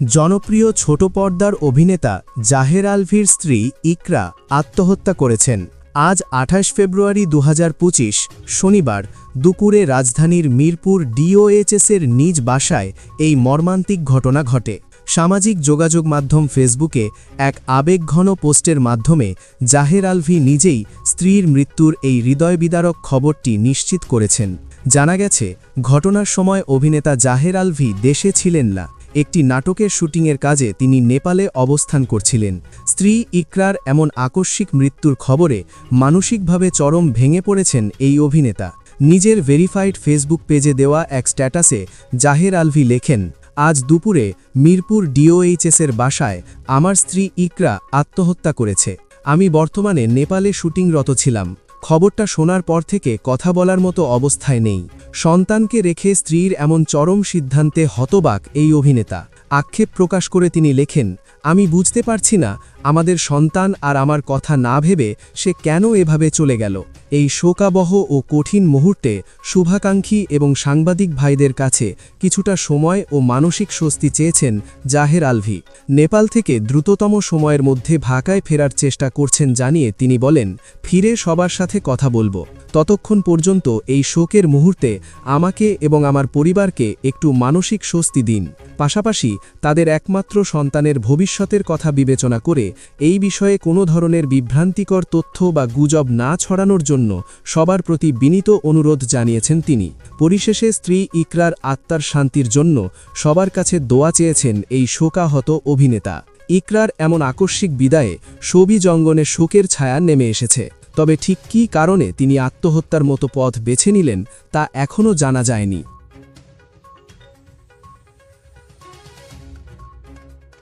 জনপ্রিয় ছোট পর্দার অভিনেতা জাহের আলভির স্ত্রী ইকরা আত্মহত্যা করেছেন। আজ ২৮ ফেব্রুয়ারি ২০২৫ শনিবার দুপুরে রাজধানীর মিরপুর ডিওএইচএসের নিজ বাসায় এই মর্মান্তিক ঘটনা ঘটে। সামাজিক যোগাযোগ মাধ্যম ফেসবুকে এক আবেগঘন পোস্টের মাধ্যমে জাহের আলভি নিজেই স্ত্রীর মৃত্যুর এই হৃদয়বিদারক খবরটি নিশ্চিত করেছেন। জানা গেছে, ঘটনার সময় অভিনেতা জাহের আলভি দেশে ছিলেন না। একটি নাটকের শুটিংয়ের কাজে তিনি নেপালে অবস্থান করছিলেন। স্ত্রী ইকরার এমন আকস্মিক মৃত্যুর খবরে মানসিকভাবে চরম ভেঙে পড়েছেন এই অভিনেতা। নিজের ভেরিফাইড ফেসবুক পেজে দেওয়া এক স্ট্যাটাসে জাহের আলভি লেখেন, আজ দুপুরে মিরপুর ডিওএইচএসের বাসায় আমার স্ত্রী ইকরা আত্মহত্যা করেছে। আমি বর্তমানে নেপালে শুটিংরত ছিলাম। খবরটা শোনার পর থেকে কথা বলার মতো অবস্থায় নেই। সন্তানকে রেখে স্ত্রীর এমন চরম সিদ্ধান্তে হতবাক এই অভিনেতা। আক্ষেপ প্রকাশ করে তিনি লেখেন, আমি বুঝতে পারছি না আমাদের সন্তান আর আমার কথা না ভেবে সে কেন এভাবে চলে গেল। এই শোকাবহ ও কঠিন মুহূর্তে শুভাকাঙ্ক্ষী এবং সাংবাদিক ভাইদের কাছে কিছুটা সময় ও মানসিক স্বস্তি চেয়েছেন জাহের আলভি। নেপাল থেকে দ্রুততম সময়ের মধ্যে ঢাকায় ফেরার চেষ্টা করছেন জানিয়ে তিনি বলেন, ফিরে সবার সাথে কথা বলবো। ততক্ষণ পর্যন্ত এই শোকের মুহূর্তে আমাকে এবং আমার পরিবারকে একটু মানসিক স্বস্তি দিন। পাশাপাশি তাদের একমাত্র সন্তানের ভবিষ্যতের কথা বিবেচনা করে এই বিষয়ে কোনো ধরনের বিভ্রান্তিকর তথ্য বা গুজব না ছড়ানোর জন্য সবার প্রতি বিনীত অনুরোধ জানিয়েছেন তিনি। পরিশেষে স্ত্রী ইকরার আত্মার শান্তির জন্য সবার কাছে দোয়া চেয়েছেন এই শোকাহত অভিনেতা। ইকরার এমন আকস্মিক বিদায়ে শোবিজ অঙ্গনে শোকের ছায়া নেমে এসেছে। তবে ঠিক কী কারণে তিনি আত্মহত্যার মতো পথ বেছে নিলেন তা এখনও জানা যায়নি।